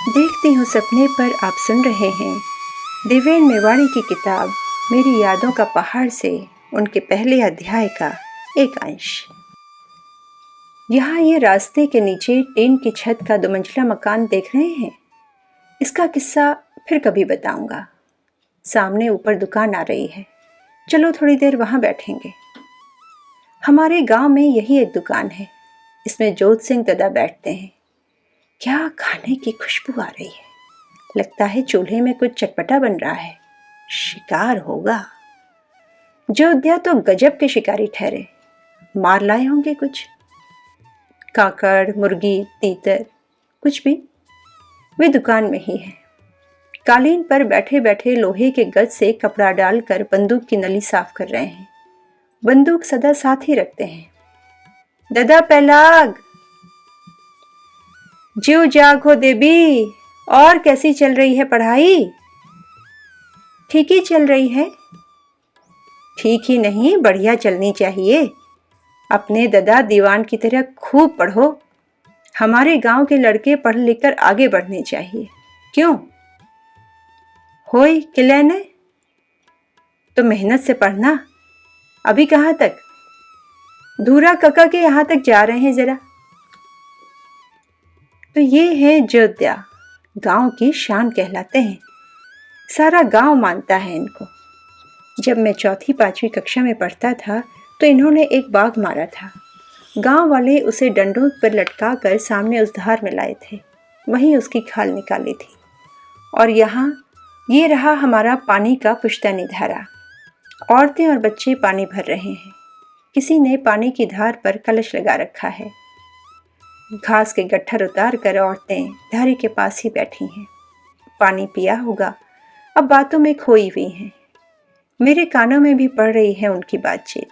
देखती हूँ सपने पर आप सुन रहे हैं देवेन मेवाड़ी की किताब मेरी यादों का पहाड़ से उनके पहले अध्याय का एक अंश। यहाँ ये रास्ते के नीचे टीन की छत का 2 मंजिला मकान देख रहे हैं। इसका किस्सा फिर कभी बताऊंगा। सामने ऊपर दुकान आ रही है, चलो थोड़ी देर वहाँ बैठेंगे। हमारे गांव में यही एक दुकान है, इसमें जोत सिंह दादा बैठते हैं। क्या खाने की खुशबू आ रही है, लगता है चूल्हे में कुछ चटपटा बन रहा है। शिकार होगा। जोध्या तो गजब के शिकारी ठहरे, मार लाए होंगे कुछ, काकड़, मुर्गी, तीतर, कुछ भी। वे दुकान में ही है। कालीन पर बैठे बैठे लोहे के गज से कपड़ा डालकर बंदूक की नली साफ कर रहे हैं। बंदूक सदा साथ ही रखते हैं। दादा पैलाग, जीव जाग हो देवी, और कैसी चल रही है पढ़ाई? ठीक ही चल रही है। ठीक ही नहीं, बढ़िया चलनी चाहिए। अपने दादा दीवान की तरह खूब पढ़ो। हमारे गांव के लड़के पढ़ लिख कर आगे बढ़ने चाहिए। क्यों? होई किलेने तो मेहनत से पढ़ना। अभी कहाँ तक? धूरा कका के यहाँ तक जा रहे हैं जरा। तो ये है जोध्या, गांव की शान कहलाते हैं। सारा गांव मानता है इनको। जब मैं 4वीं-5वीं कक्षा में पढ़ता था तो इन्होंने एक बाघ मारा था। गांव वाले उसे डंडों पर लटका कर सामने उस धार में लाए थे, वहीं उसकी खाल निकाली थी। और यहाँ ये रहा हमारा पानी का पुश्तैनी धारा। औरतें और बच्चे पानी भर रहे हैं। किसी ने पानी की धार पर कलश लगा रखा है। घास के गट्ठर उतार कर औरतें धारे के पास ही बैठी हैं। पानी पिया होगा, अब बातों में खोई हुई हैं। मेरे कानों में भी पड़ रही है उनकी बातचीत।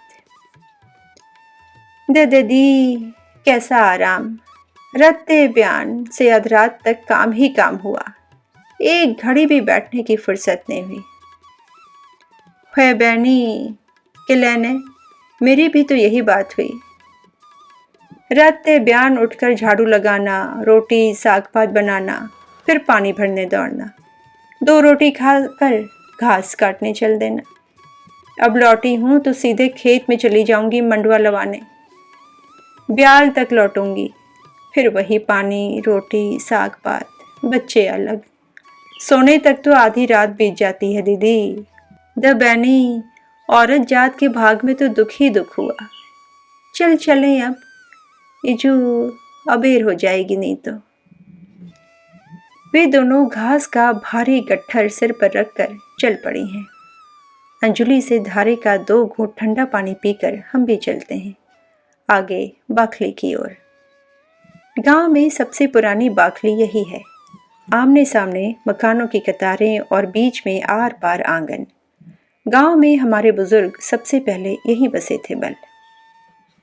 दीदी कैसा आराम, रत्ते बयान से अधरात तक काम ही काम हुआ, एक घड़ी भी बैठने की फुर्सत नहीं हुई। है बहनी के लेने, मेरी भी तो यही बात हुई। रत्ते बयान उठकर झाड़ू लगाना, रोटी साग पात बनाना, फिर पानी भरने दौड़ना, 2 रोटी खाकर घास काटने चल देना। अब लौटी हूँ तो सीधे खेत में चली जाऊंगी मंडुआ लवाने। ब्याल तक लौटूंगी, फिर वही पानी, रोटी, साग पात, बच्चे अलग। सोने तक तो आधी रात बीत जाती है दीदी। द बैनी, औरत जात के भाग में तो दुख ही दुख हुआ। चल चलें अब, इजू अबेर हो जाएगी नहीं तो। वे दोनों घास का भारी गट्ठर सिर पर रखकर चल पड़ी हैं। अंजुली से धारे का 2 घूंट ठंडा पानी पीकर हम भी चलते हैं आगे बाखली की ओर। गांव में सबसे पुरानी बाखली यही है। आमने सामने मकानों की कतारें और बीच में आर पार आंगन। गांव में हमारे बुजुर्ग सबसे पहले यहीं बसे थे बल।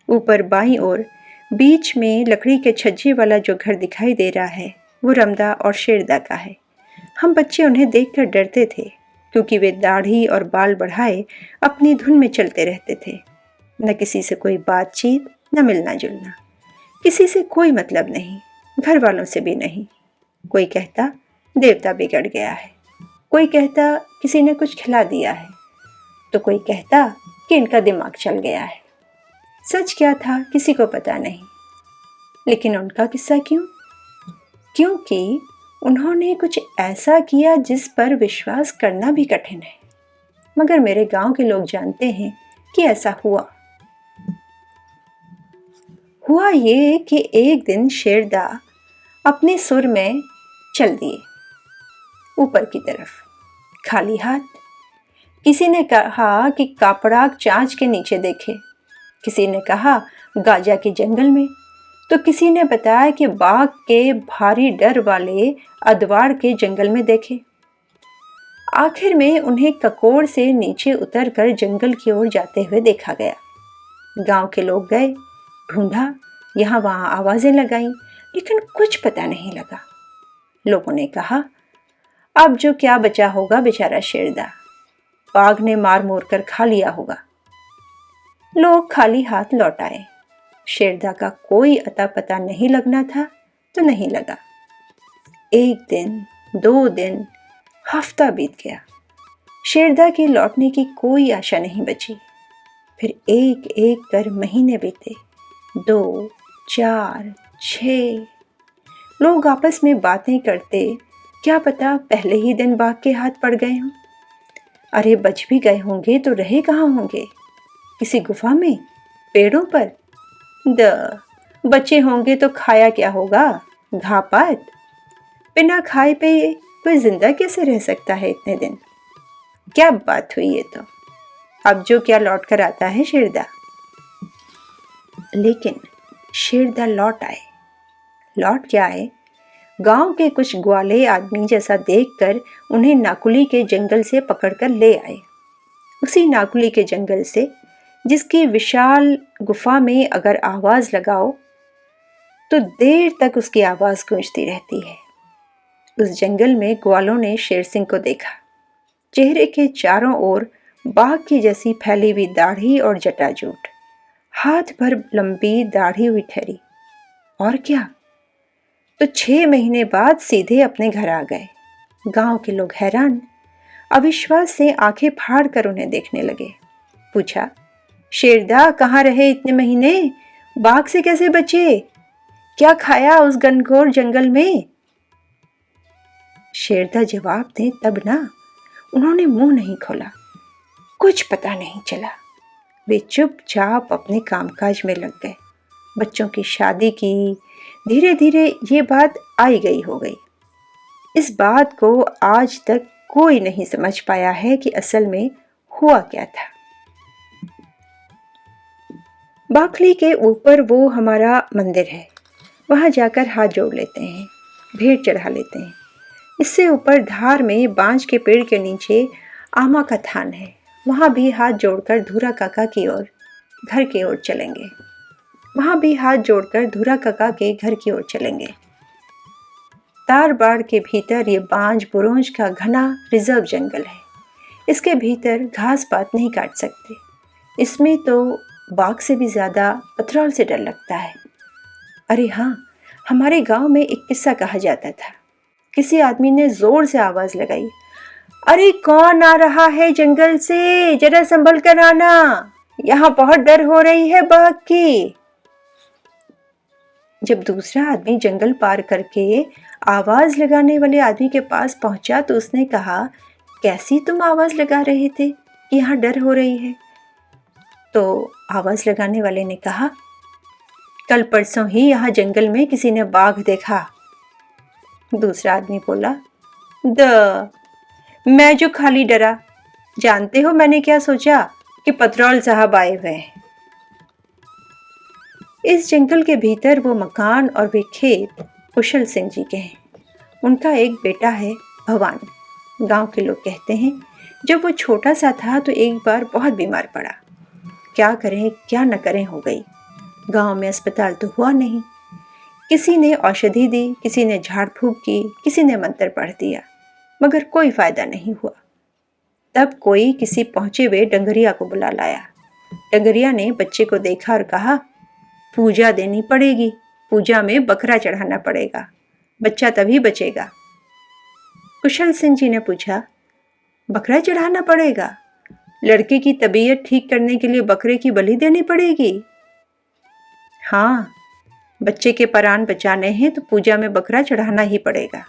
ऊपर बाईं ओर बीच में लकड़ी के छज्जे वाला जो घर दिखाई दे रहा है वो रमदा और शेरदा का है। हम बच्चे उन्हें देखकर डरते थे, क्योंकि वे दाढ़ी और बाल बढ़ाए अपनी धुन में चलते रहते थे। न किसी से कोई बातचीत, न मिलना जुलना, किसी से कोई मतलब नहीं, घर वालों से भी नहीं। कोई कहता देवता बिगड़ गया है, कोई कहता किसी ने कुछ खिला दिया है, तो कोई कहता कि इनका दिमाग चल गया है। सच क्या था किसी को पता नहीं। लेकिन उनका किस्सा क्यों? क्योंकि उन्होंने कुछ ऐसा किया जिस पर विश्वास करना भी कठिन है, मगर मेरे गांव के लोग जानते हैं कि ऐसा हुआ। हुआ ये कि एक दिन शेरदा अपने सुर में चल दिए ऊपर की तरफ, खाली हाथ। किसी ने कहा कि कापड़ाक चांच के नीचे देखे, किसी ने कहा गाजा के जंगल में, तो किसी ने बताया कि बाघ के भारी डर वाले अदवाड़ के जंगल में देखे। आखिर में उन्हें ककोड़ से नीचे उतरकर जंगल की ओर जाते हुए देखा गया। गांव के लोग गए, ढूंढा, यहाँ वहाँ आवाजें लगाईं, लेकिन कुछ पता नहीं लगा। लोगों ने कहा अब जो क्या बचा होगा बेचारा शेरदा, बाघ ने मार मोर कर खा लिया होगा। लोग खाली हाथ लौट आए। शेरदा का कोई अता पता नहीं लगना था तो नहीं लगा। 1 दिन, 2 दिन, हफ्ता बीत गया। शेरदा के लौटने की कोई आशा नहीं बची। फिर एक एक कर महीने बीते, 2, 4, 6। लोग आपस में बातें करते, क्या पता पहले ही दिन बाघ के हाथ पड़ गए हों। अरे बच भी गए होंगे तो रहे कहाँ होंगे? किसी गुफा में, पेड़ों पर? बचे होंगे तो खाया क्या होगा? घापात। बिना खाए पे कोई जिंदा कैसे रह सकता है इतने दिन? क्या बात हुई ये तो। अब जो क्या लौट कर आता है शेरदा। लेकिन शेरदा लौट आए। लौट क्या आए? गांव के कुछ ग्वाले आदमी जैसा देखकर उन्हें नाकुली के जंगल से पकड़कर ले आए। उसी नाकुली के जंगल से, जिसकी विशाल गुफा में अगर आवाज लगाओ तो देर तक उसकी आवाज गूंजती रहती है। उस जंगल में ग्वालों ने शेर सिंह को देखा। चेहरे के चारों ओर बाघ की जैसी फैली हुई दाढ़ी और जटाजूट, हाथ भर लंबी दाढ़ी हुई ठहरी। और क्या, तो 6 महीने बाद सीधे अपने घर आ गए। गांव के लोग हैरान, अविश्वास से आंखें फाड़ कर उन्हें देखने लगे। पूछा, शेरदा कहाँ रहे इतने महीने? बाघ से कैसे बचे? क्या खाया उस घनघोर जंगल में? शेरदा जवाब दे तब ना, उन्होंने मुंह नहीं खोला। कुछ पता नहीं चला। वे चुपचाप अपने कामकाज में लग गए। बच्चों की शादी की। धीरे धीरे ये बात आई गई हो गई। इस बात को आज तक कोई नहीं समझ पाया है कि असल में हुआ क्या था। बाखली के ऊपर वो हमारा मंदिर है, वहां जाकर हाथ जोड़ लेते हैं, भेंट चढ़ा लेते हैं। इससे ऊपर धार में बांज के पेड़ के नीचे आमा का थान है, वहां भी हाथ जोड़कर धूरा काका की ओर घर की ओर चलेंगे। वहां भी हाथ जोड़कर धूरा काका के घर की ओर चलेंगे। तार बाड़ के भीतर ये बांज बुरोंज का घना रिजर्व जंगल है। इसके भीतर घास पात नहीं काट सकते। इसमें तो बाघ से भी ज्यादा पथरौल से डर लगता है। अरे हाँ, हमारे गांव में एक किस्सा कहा जाता था। किसी आदमी ने जोर से आवाज लगाई, अरे कौन आ रहा है जंगल से? जरा संभल कर आना, यहाँ बहुत डर हो रही है बाघ की। जब दूसरा आदमी जंगल पार करके आवाज लगाने वाले आदमी के पास पहुंचा तो उसने कहा, कैसी तुम आवाज लगा रहे थे कि यहाँ डर हो रही है? तो आवाज लगाने वाले ने कहा, कल परसों ही यहाँ जंगल में किसी ने बाघ देखा। दूसरा आदमी बोला, मैं जो खाली डरा। जानते हो मैंने क्या सोचा? कि पथरौल साहब आए हुए हैं। इस जंगल के भीतर वो मकान और वे खेत कुशल सिंह जी के हैं। उनका एक बेटा है भवान। गांव के लोग कहते हैं जब वो छोटा सा था तो एक बार बहुत बीमार पड़ा। क्या करें क्या न करें हो गई। गांव में अस्पताल तो हुआ नहीं। किसी ने औषधि दी, किसी ने झाड़ फूंक की, किसी ने मंत्र पढ़ दिया, मगर कोई फायदा नहीं हुआ। तब कोई किसी पहुंचे हुए डंगरिया को बुला लाया। डंगरिया ने बच्चे को देखा और कहा, पूजा देनी पड़ेगी, पूजा में बकरा चढ़ाना पड़ेगा, बच्चा तभी बचेगा। कुशल सिंह जी ने पूछा, बकरा चढ़ाना पड़ेगा? लड़के की तबीयत ठीक करने के लिए बकरे की बलि देनी पड़ेगी? हाँ, बच्चे के प्राण बचाने हैं तो पूजा में बकरा चढ़ाना ही पड़ेगा।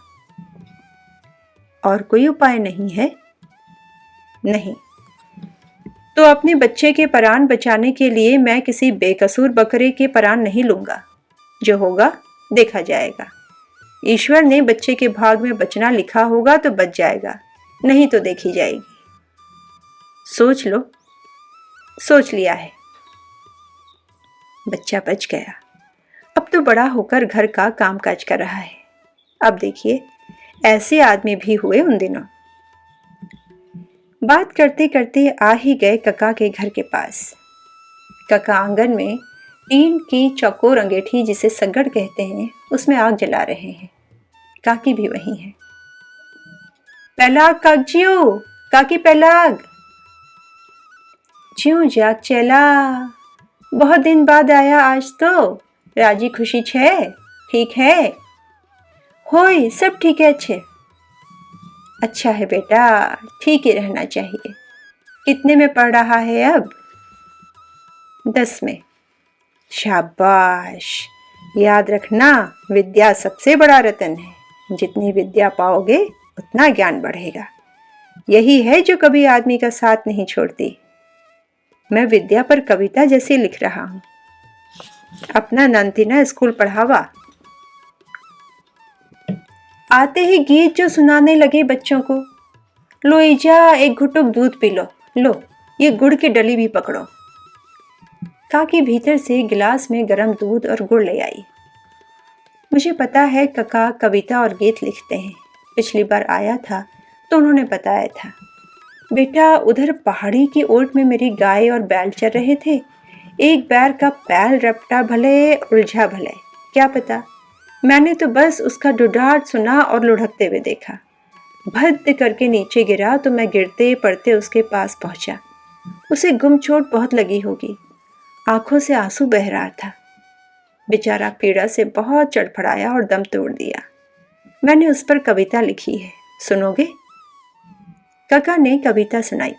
और कोई उपाय नहीं है? नहीं। तो अपने बच्चे के प्राण बचाने के लिए मैं किसी बेकसूर बकरे के प्राण नहीं लूंगा। जो होगा देखा जाएगा। ईश्वर ने बच्चे के भाग में बचना लिखा होगा तो बच जाएगा, नहीं तो देखी जाएगी। सोच लो। सोच लिया है। बच्चा बच गया। अब तो बड़ा होकर घर का कामकाज कर रहा है। अब देखिए, ऐसे आदमी भी हुए उन दिनों। बात करते करते आ ही गए कका के घर के पास। कका आंगन में टीन की चौकोर अंगीठी, जिसे सगड़ कहते हैं, उसमें आग जला रहे हैं। काकी भी वही है। पैलाग कागजियो, काकी पैलाग। ज्यों जाग चला, बहुत दिन बाद आया आज तो। राजी खुशी छे? ठीक है? होय सब ठीक है अच्छे। अच्छा है बेटा, ठीक ही रहना चाहिए। कितने में पढ़ रहा है अब? 10 में। शाबाश। याद रखना, विद्या सबसे बड़ा रतन है। जितनी विद्या पाओगे उतना ज्ञान बढ़ेगा। यही है जो कभी आदमी का साथ नहीं छोड़ती। मैं विद्या पर कविता जैसी लिख रहा हूँ। अपना नंतिना स्कूल पढ़ावा। आते ही गीत जो सुनाने लगे बच्चों को। लो ईजा, एक घुटुक दूध पी लो। लो, ये गुड़ की डली भी पकड़ो। काकी भीतर से गिलास में गरम दूध और गुड़ ले आई। मुझे पता है कका कविता और गीत लिखते हैं। पिछली बार आया था तो उन्होंने बताया था। बेटा, उधर पहाड़ी की ओट में मेरी गाय और बैल चल रहे थे। एक बैल का पैर रपटा भले उलझा भले, क्या पता। मैंने तो बस उसका डुडाट सुना और लुढ़कते हुए देखा। भद्द करके नीचे गिरा तो मैं गिरते पड़ते उसके पास पहुंचा। उसे गुम चोट बहुत लगी होगी। आंखों से आंसू बह रहा था। बेचारा पीड़ा से बहुत चड़फड़ाया और दम तोड़ दिया। मैंने उस पर कविता लिखी है, सुनोगे? काका ने कविता सुनाई।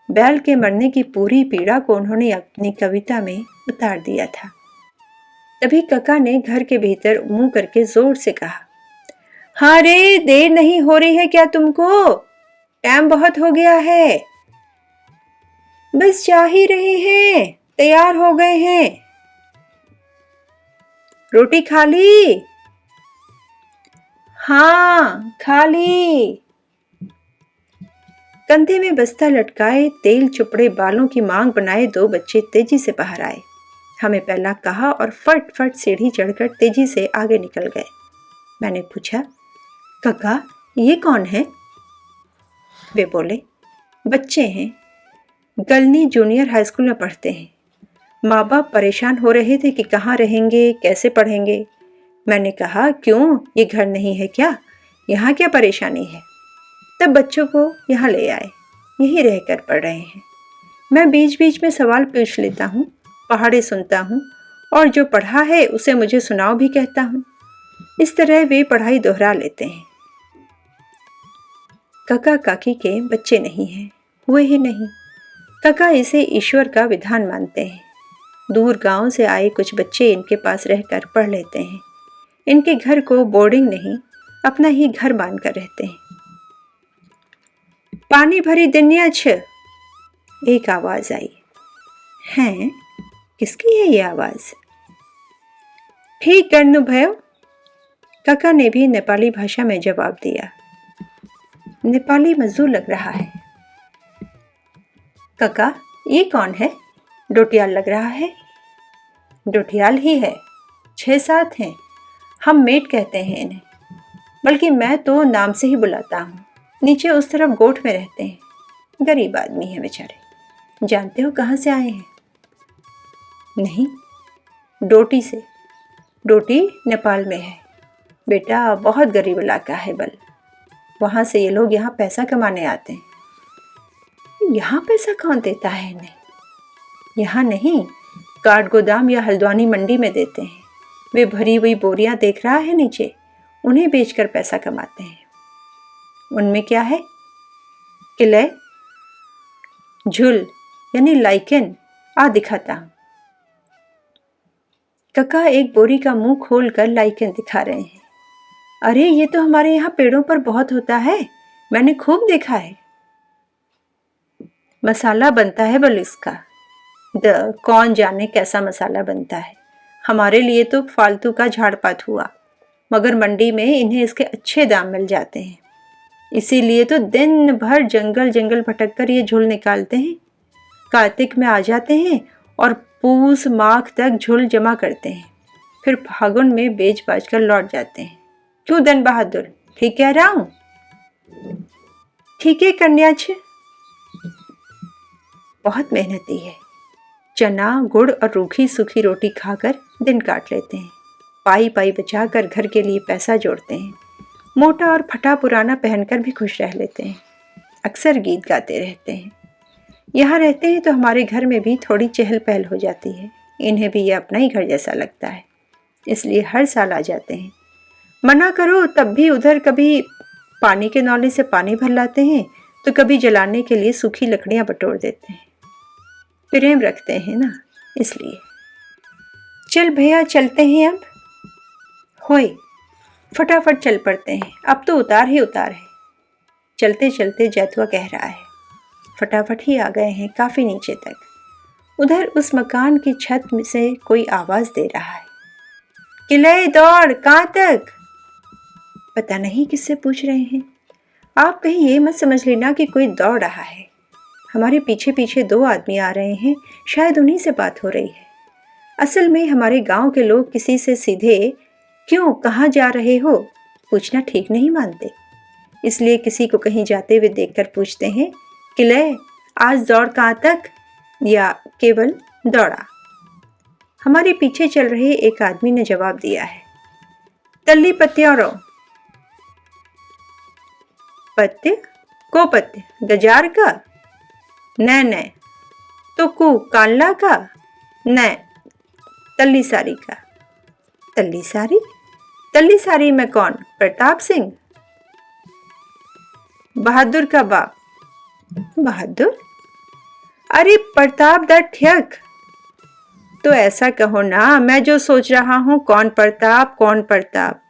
बैल के मरने की पूरी पीड़ा को उन्होंने अपनी कविता में उतार दिया था। तभी काका ने घर के भीतर मुंह करके जोर से कहा, हाँ रे, देर नहीं हो रही है क्या तुमको? टाइम बहुत हो गया है। बस जा ही रहे हैं, तैयार हो गए हैं। रोटी खा ली? हाँ, खा ली। कंधे में बस्ता लटकाए, तेल चुपड़े बालों की मांग बनाए 2 बच्चे तेजी से बाहर आए। हमें पहला कहा और फट फट सीढ़ी चढ़कर तेजी से आगे निकल गए। मैंने पूछा, काका ये कौन है? वे बोले, बच्चे हैं, गलनी जूनियर हाई स्कूल में पढ़ते हैं। माँ बाप परेशान हो रहे थे कि कहाँ रहेंगे, कैसे पढ़ेंगे। मैंने कहा, क्यों, ये घर नहीं है क्या? यहाँ क्या परेशानी है? तब बच्चों को यहाँ ले आए। यहीं रहकर पढ़ रहे हैं। मैं बीच बीच में सवाल पूछ लेता हूँ, पहाड़े सुनता हूँ और जो पढ़ा है उसे मुझे सुनाओ भी कहता हूँ। इस तरह वे पढ़ाई दोहरा लेते हैं। काका काकी के बच्चे नहीं हैं, हुए ही नहीं। काका इसे ईश्वर का विधान मानते हैं। दूर गांव से आए कुछ बच्चे इनके पास रहकर पढ़ लेते हैं। इनके घर को बोर्डिंग नहीं, अपना ही घर मानकर रहते हैं। पानी भरी दुनिया छ, एक आवाज आई। हैं, किसकी है ये आवाज? ठीक करनु भयो, काका ने भी नेपाली भाषा में जवाब दिया। नेपाली मजदूर लग रहा है। काका ये कौन है? डोटियाल लग रहा है। डोटियाल ही है, 6-7 हैं। हम मेट कहते हैं इन्हें, बल्कि मैं तो नाम से ही बुलाता हूँ। नीचे उस तरफ गोठ में रहते हैं। गरीब आदमी है बेचारे। जानते हो कहाँ से आए हैं? नहीं, डोटी से। डोटी नेपाल में है बेटा, बहुत गरीब इलाका है बल। वहाँ से ये लोग यहाँ पैसा कमाने आते हैं। यहाँ पैसा कौन देता है इन्हें? यहाँ नहीं, काठ गोदाम या हल्द्वानी मंडी में देते हैं। वे भरी हुई बोरियां देख रहा है नीचे, उन्हें बेचकर पैसा कमाते हैं। उनमें क्या है? किले, झुल यानी लाइकेन आ दिखाता हूं। काका एक बोरी का मुंह खोलकर लाइकेन दिखा रहे हैं। अरे ये तो हमारे यहाँ पेड़ों पर बहुत होता है, मैंने खूब देखा है। मसाला बनता है बल इसका। कौन जाने कैसा मसाला बनता है। हमारे लिए तो फालतू का झाड़ पात हुआ, मगर मंडी में इन्हें इसके अच्छे दाम मिल जाते हैं। इसीलिए तो दिन भर जंगल जंगल भटक कर ये झुल निकालते हैं। कार्तिक में आ जाते हैं और पूस माघ तक झुल जमा करते हैं। फिर फागुन में बेच बाच कर लौट जाते हैं। क्यों धन बहादुर, ठीक कह रहा हूँ? ठीक है कन्याछ। बहुत मेहनती है। चना गुड़ और रूखी सूखी रोटी खाकर दिन काट लेते हैं। पाई पाई बचाकर घर के लिए पैसा जोड़ते हैं। मोटा और फटा पुराना पहनकर भी खुश रह लेते हैं। अक्सर गीत गाते रहते हैं। यहाँ रहते हैं तो हमारे घर में भी थोड़ी चहल पहल हो जाती है। इन्हें भी यह अपना ही घर जैसा लगता है, इसलिए हर साल आ जाते हैं। मना करो तब भी उधर कभी पानी के नौले से पानी भर लाते हैं तो कभी जलाने के लिए सूखी लकड़ियां बटोर देते हैं। प्रेम रखते हैं ना, इसलिए। चल भैया चलते हैं अब। होए, फटाफट चल पड़ते हैं, अब तो उतार ही उतार है। चलते चलते जैतुआ कह रहा है, फटाफट ही आ गए हैं काफी नीचे तक। उधर उस मकान की छत में से कोई आवाज दे रहा है, किले दौड़, कहाँ तक? पता नहीं किससे पूछ रहे हैं। आप कहीं ये मत समझ लेना कि कोई दौड़ रहा है। हमारे पीछे पीछे 2 आदमी आ रहे हैं, शायद उन्हीं से बात हो रही है। असल में हमारे गांव के लोग किसी से सीधे क्यों, कहाँ जा रहे हो पूछना ठीक नहीं मानते, इसलिए किसी को कहीं जाते हुए देखकर पूछते हैं, किले आज दौड़ कहाँ तक, या केवल दौड़ा। हमारे पीछे चल रहे एक आदमी ने जवाब दिया है, तल्ली पत्तियों रो। पत्ते को पत्ते गजार का? न तो कु कानला का? न तल्ली सारी का। तल्ली सारी? तल्ली सारी में कौन? प्रताप सिंह? बहादुर का बाप। बहादुर? अरे प्रताप द ठग। तो ऐसा कहो ना, मैं जो सोच रहा हूं, कौन प्रताप कौन प्रताप।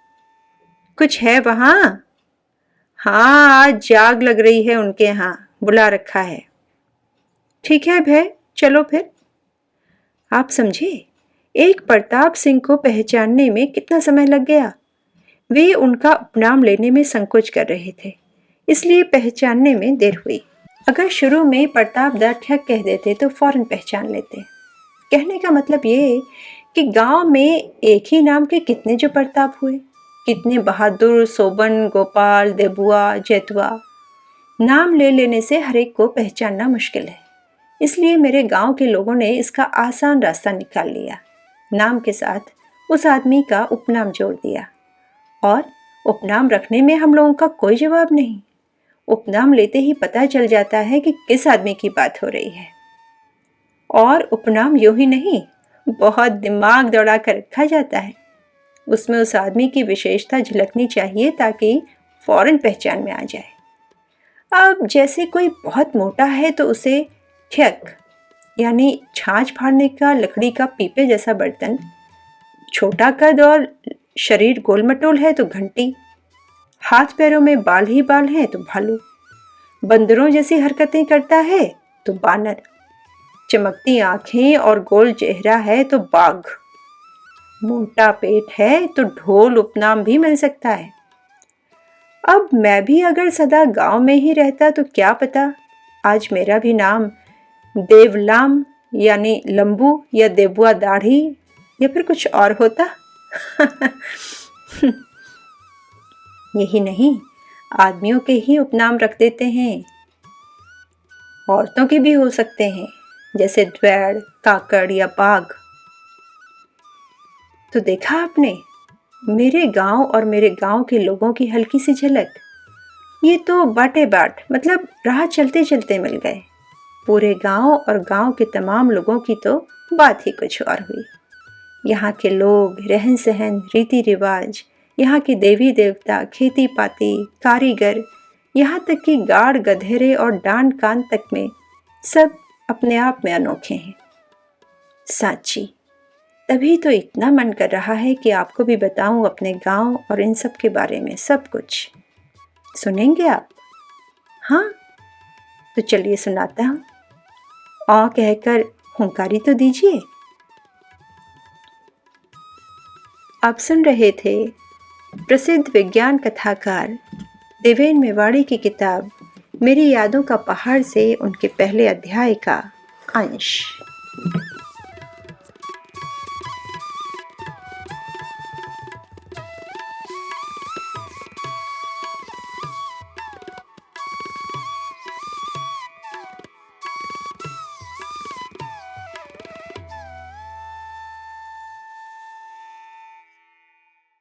कुछ है वहां? हाँ, आज जाग लग रही है उनके यहाँ, बुला रखा है। ठीक है भाई, चलो फिर। आप समझे, एक प्रताप सिंह को पहचानने में कितना समय लग गया। वे उनका उपनाम लेने में संकोच कर रहे थे, इसलिए पहचानने में देर हुई। अगर शुरू में प्रताप द ठग कह देते तो फौरन पहचान लेते। कहने का मतलब ये कि गांव में एक ही नाम के कितने जो प्रताप हुए, कितने बहादुर, सोबन, गोपाल, देबुआ, जैतुआ। नाम ले लेने से हर एक को पहचानना मुश्किल है, इसलिए मेरे गांव के लोगों ने इसका आसान रास्ता निकाल लिया। नाम के साथ उस आदमी का उपनाम जोड़ दिया, और उपनाम रखने में हम लोगों का कोई जवाब नहीं। उपनाम लेते ही पता चल जाता है कि किस आदमी की बात हो रही है। और उपनाम यूं ही नहीं, बहुत दिमाग दौड़ा कर रखा जाता है। उसमें उस आदमी की विशेषता झलकनी चाहिए ताकि फौरन पहचान में आ जाए। अब जैसे कोई बहुत मोटा है तो उसे ठ्यक, यानी छाछ फाड़ने का लकड़ी का पीपे जैसा बर्तन। छोटा कद और शरीर गोलमटोल है तो घंटी। हाथ पैरों में बाल ही बाल हैं तो भालू। बंदरों जैसी हरकतें करता है तो बानर। चमकती आंखें और गोल चेहरा है तो बाघ। मोटा पेट है तो ढोल उपनाम भी मिल सकता है। अब मैं भी अगर सदा गांव में ही रहता तो क्या पता आज मेरा भी नाम देवलाम यानी लंबू या देबुआ दाढ़ी या फिर कुछ और होता। यही नहीं, आदमियों के ही उपनाम रख देते हैं, औरतों के भी हो सकते हैं, जैसे द्वैड़, काकड़ या बाघ। तो देखा आपने मेरे गांव और मेरे गांव के लोगों की हल्की सी झलक। ये तो बाटे बाट मतलब राह चलते चलते मिल गए। पूरे गांव और गांव के तमाम लोगों की तो बात ही कुछ और हुई। यहाँ के लोग, रहन सहन, रीति रिवाज, यहाँ के देवी देवता, खेती पाती, कारीगर, यहाँ तक कि गाड़ गधेरे और डांड कान तक में सब अपने आप में अनोखे हैं। सांची, तभी तो इतना मन कर रहा है कि आपको भी बताऊं अपने गांव और इन सब के बारे में सब कुछ। सुनेंगे आप? हाँ, तो चलिए सुनाता हूं। औ कहकर हुंकारी तो दीजिए। आप सुन रहे थे प्रसिद्ध विज्ञान कथाकार देवेन मेवाड़ी की किताब मेरी यादों का पहाड़ से उनके पहले अध्याय का अंश।